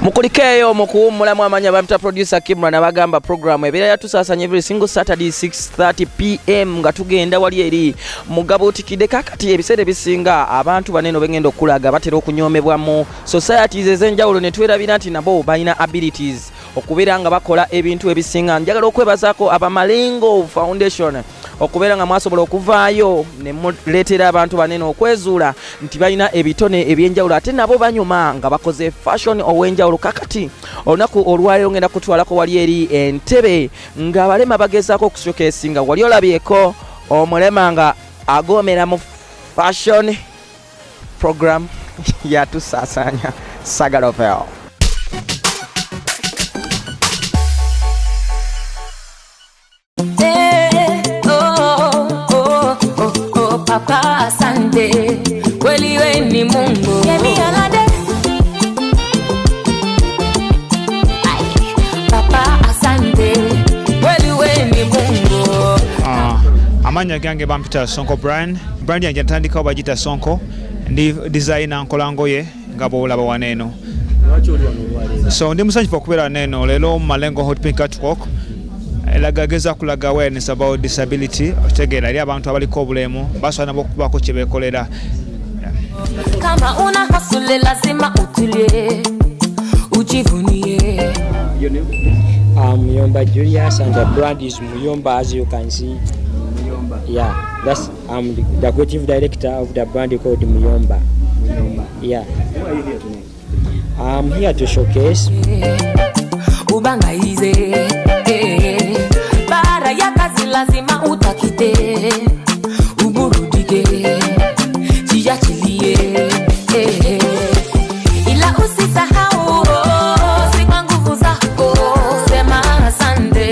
Mukulikeyo mukuwumula mwamanya bamta producer KIMRA nabagamba program ebera ya Tusasaanya every single Saturday 6:30 PM nga tugenda wali eri mugabo tikide kakati ebisere bisinga abantu baneno bengendo kulaga batera okunyomebwa mu societies ezenjawulo ne twerabira nti nabo balina abilities okubera nga bakola ebintu ebisinga. Njagala okwebazaako aba Malengo Foundation okubera nga mwasobola okuvaayo ne muleetera abantu baneno okwezuula nti balina ebitone ebyenjawulo ate nabo banyuma nga bakoze fashion owenjawulo. Kakati olunaku olwaliro ngenda kutwalako wali eri Entebbe nga balema bagezaako okushowcase nga wali olabyeko omulema nga agomera mu fashion program ya Tusasaanya sagala veo. Papa asante kweli wewe ni Mungu. Amanya gange bampita Sonko brand yange ntandika obagita Sonko ndi designer nkolangoye ngabo olaba waneno. So ndi musanyifu okubeera neno lelo Malengo Hot Pink catwalk elagageza kulaga awareness about disability otegera ali abantu abaliko obulemu basobola nabo kubako kye bekolera. Kama una hasule lazima utulie ujivunie. Muyomba Julius and the brand is Muyomba, as you can see. Yeah, that's the creative director of the brand called Muyomba. Yeah. Why are you here tonight? I'm here to showcase. Ubanga ize bara ya kazi lazima utakite uburudike jiachilie ila usisahau sima nguvu zako sema asante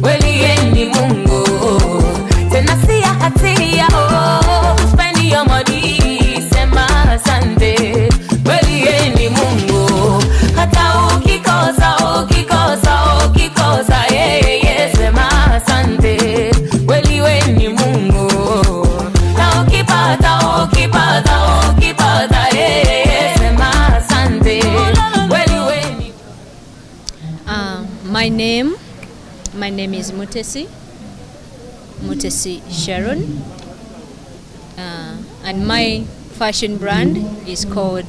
wewe ni Mungu tena si hatia spend your money sema asante wewe ni Mungu hata ukikosa sema asante wewe ni Mungu na ukipata sema asante wewe ni. My name is Mutesi Sharon, and my fashion brand is called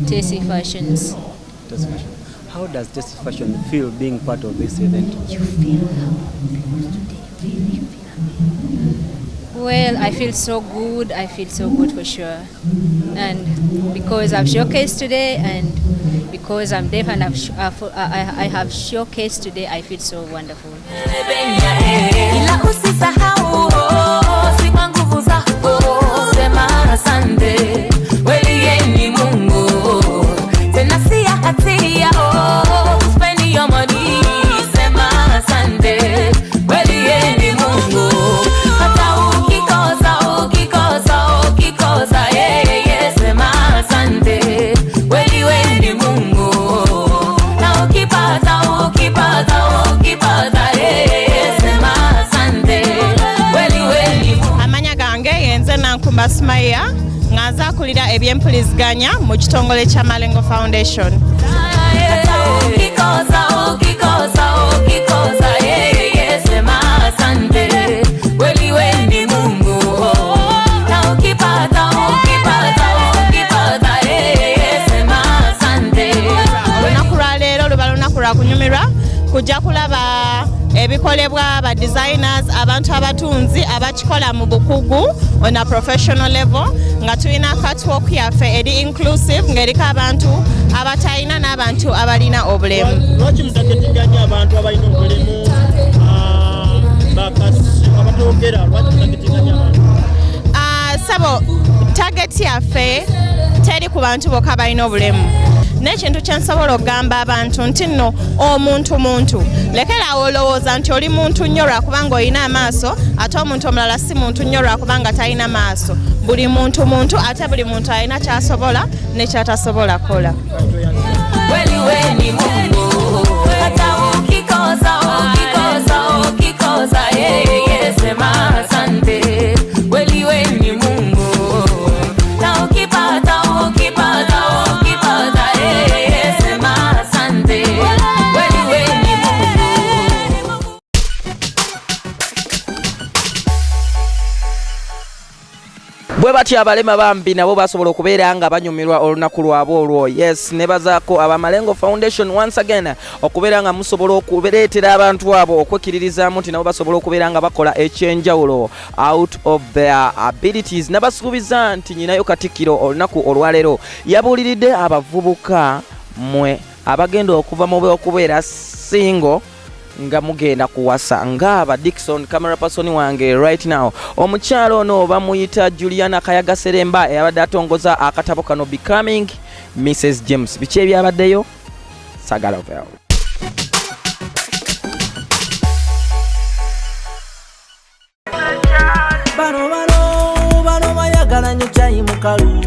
Tesi Fashions. How does this fashion feel being part of this event? You feel well, I feel so good. I feel so good for sure. And because I've showcased today, and because I'm deaf and I have showcased today, I feel so wonderful. Basmaya ngaza kulira ebyempuliziganya mu kitongole kya Malengo Foundation. Olunaku lwa leero luba lunaku lwa kunyumirwa kujja kulaba ebikolebwa aba designers abantu abatunzi abakikola mu bukugu on a professional level nga tulina catwalk yaffe eri inclusive ng'eriko abantu abatayina n'abantu abalina obulemu. Lwaki mutagetinganya abantu abalina obulemu abatogera lwaki mutagetinganya abantu? Sabo target yaffe teri ku bantu bokka balina obulemu. N'ekintu kye nsobola okugamba abantu nti nno omuntu lekera olowooza nti oli muntu nnyo lwakubanga olina amaaso ate omuntu omulala si muntu nnyo lwakubanga talina maaso. Buli muntu ate buli muntu alina ky'asobola ne ky'atasobola kola. Wewe ni Mungu hata ukikosa sema asante wewe ni Mungu na ukipata sema bwe batya abalema bambi nabo basobola okubeera nga banyumirwa olunaku lwabwe olwo. Yes, nebazaako aba Malengo Foundation once again okubeera nga musobola okubereetera abantu abo okwekiririzaamu nti nabo basobola okubeera nga bakola ekyenjawulo out of their abilities. Nabasuubiza nti nyinayo Katikkiro olunaku olwaleero yabuuliridde abavubuka mwe abagenda okuva mu okubeera single nga mugenda kuwasa ng'aba Dickson camera person wange right now. Omukyalo ono bamuyita Juliana Kayaga Seremba eyabadde atongoza akatabo kano Becoming Mrs. James. Biki ebyabaddeyo? Sagala ovayo. Bano bayagala nnyo cyayi mukalu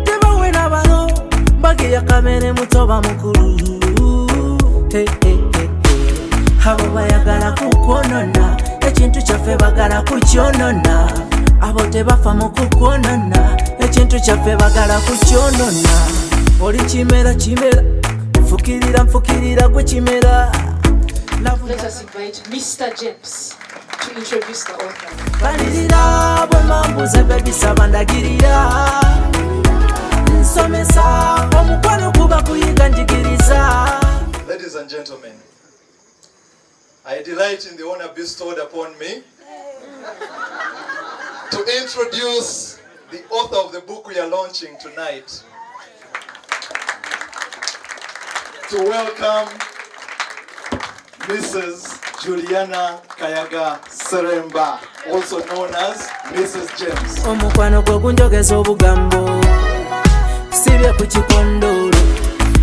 tebawera bano bageya kamere mutoba mukulu abo bayagala kukwonona ekintu kyaffe bagala kukyonona abo tebafa mu kukwonona ekintu kyaffe bagala kukyonona oli kimera fukirira gwe kimera. Let us invite Mr. James to introduce the author. Balirira bwe mambuze bebisaba ndagirira nsomesa omukwano kuba kuyiga njigiriza. Ladies and gentlemen, I delight in the honor bestowed upon me to introduce the author of the book we are launching tonight. To welcome Mrs. Juliana Kayaga Seremba, also known as Mrs. James. Omukwano gwo gunjogeza obugambo sibye ku kikondolo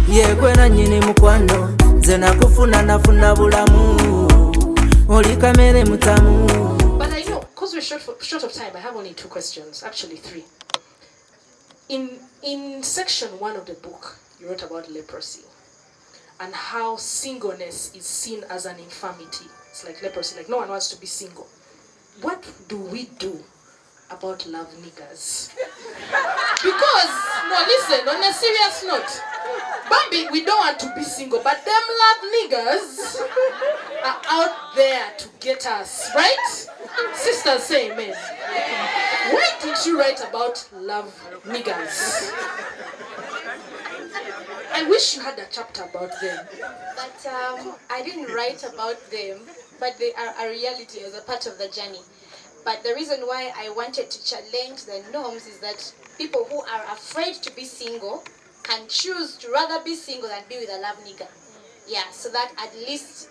yegwe nannyini mukwano nze nakufuna nafuna bulamu oli kamere mutamu. But I know, because we're short of time, I have only 2 questions, actually 3. In section 1 of the book, you wrote about leprosy and how singleness is seen as an infirmity. It's like leprosy, like no one wants to be single. What do we do about love niggers? Because, no, listen, on a serious note, Bambi, we don't want to be single, but them love niggers are out there to get us, right? Sisters say amen. Why did you write about love niggers? I wish you had a chapter about them. But I didn't write about them, but they are a reality as a part of the journey. But the reason why I wanted to challenge the norms is that people who are afraid to be single can choose to rather be single than be with a love nigger. Yeah, so that at least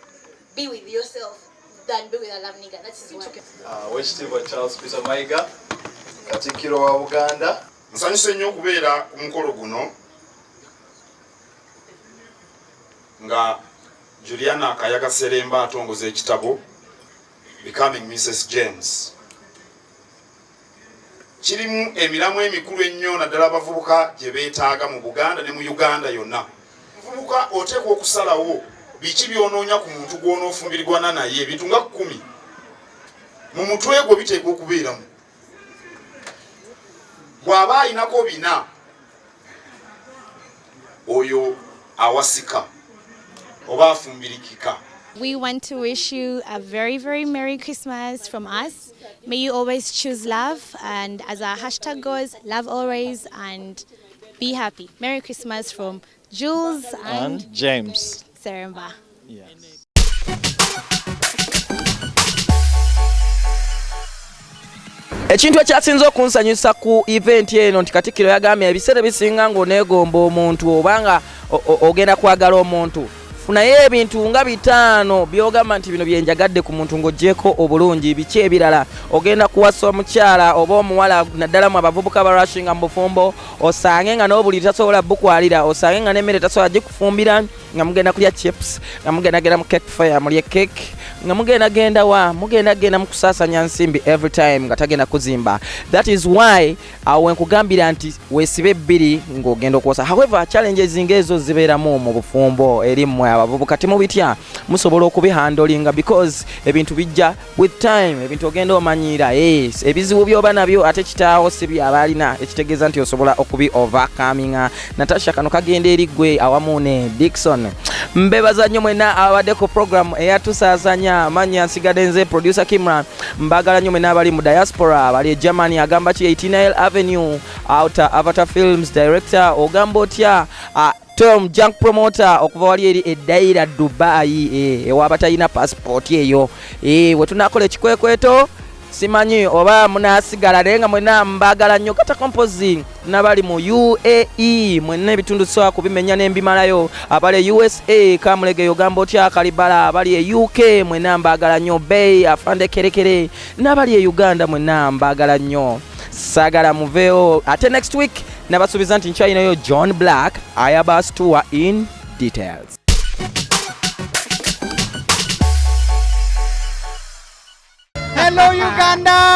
be with yourself than be with a love nigger. That is why. Wekitiibwa Charles Peter Mayiga, Katikkiro wa Buganda. Nsanyuse nnyo okubeera ku mukolo guno nga Juliana Kayaga Seremba atongoza ekitabo Becoming Mrs. James. Kirimu emiramu emikulu ennyo naddala abavubuka gye beetaaga mu Buganda ne mu Uganda yonna. Muvubuka oteekwa okusalawo biki byonoonya ku muntu gw'onoofumbirigwana naye ebintu nga 10 mu mutwe gwo biteekwa okubeeramu. Bw'aba ayinako 4 oyo awasika oba afumbirikika. We want to wish you a very, very Merry Christmas from us. May you always choose love, and as our hashtag goes, love always and be happy. Merry Christmas from Jules and James Seremba. Yes. Ekintu ekyasinze okunsanyusa ku event eno nti Katikkiro yagambye ebiseera bisinga ng'oneegomba omuntu obanga ogenda kwagala omuntu funayo ebintu nga 5 byogamba nti bino byenjagadde ku muntu ng'oggyeko obulungi. Biki ebirala? Ogenda kuwasa omukyala oba omuwala naddala mu abavubuka barushinga mu bufumbo osange nga n'obuliri tasobola bukwalira, osange nga n'emmere tasobola gikufumbira, nga mugenda kulya chips, nga mugenda genda mu cake fair mulye cake, nga mugenda genda mu kusaasanya nsimbi every time nga tagenda kuzimba. That is why wenkugambira nti weesibe 2 ng'ogenda okuwasa. However, challenges ng'ezo zibeeramu mu bufumbo eri mmwe abavubuka temubitya, musobola okubihandolinga because ebintu bijja with time, ebintu ogenda omanyira. Yes, ebizibu byoba nabyo ate kitaawo si by'abalina, ekitegeeza nti osobola okubi overcoming. Natasha, kano kagenda eri gwe awamu ne Dickson. Mbebaza nnyo mwena abadde ku program eyatusaasanya amanya nsigadde nze producer KIMRA. Mbagala nnyo mwena abali mu diaspora abali e Germany agamba ki 18 Avenue outer Avatar Films director ogamba otya Tom junk promoter okuva wali eri eddaira Dubai ewabatalina passport eyo we tunakola ekikwekweto simanyi oba munasigala naye nga mwena mbagala nnyo kata composing nabali mu UAE mwena ebitundu soa kubimenya n'embimalayo abali USA Kamulege ogamba otya Kalibala abali e UK mwena mbagala nnyo Bay afande kerekere nabali e Uganda mwena mbagala nnyo sagala muveo ate next week nabasubiza nti nkyalinayo John Black ayabas tour in details. Hello Uganda!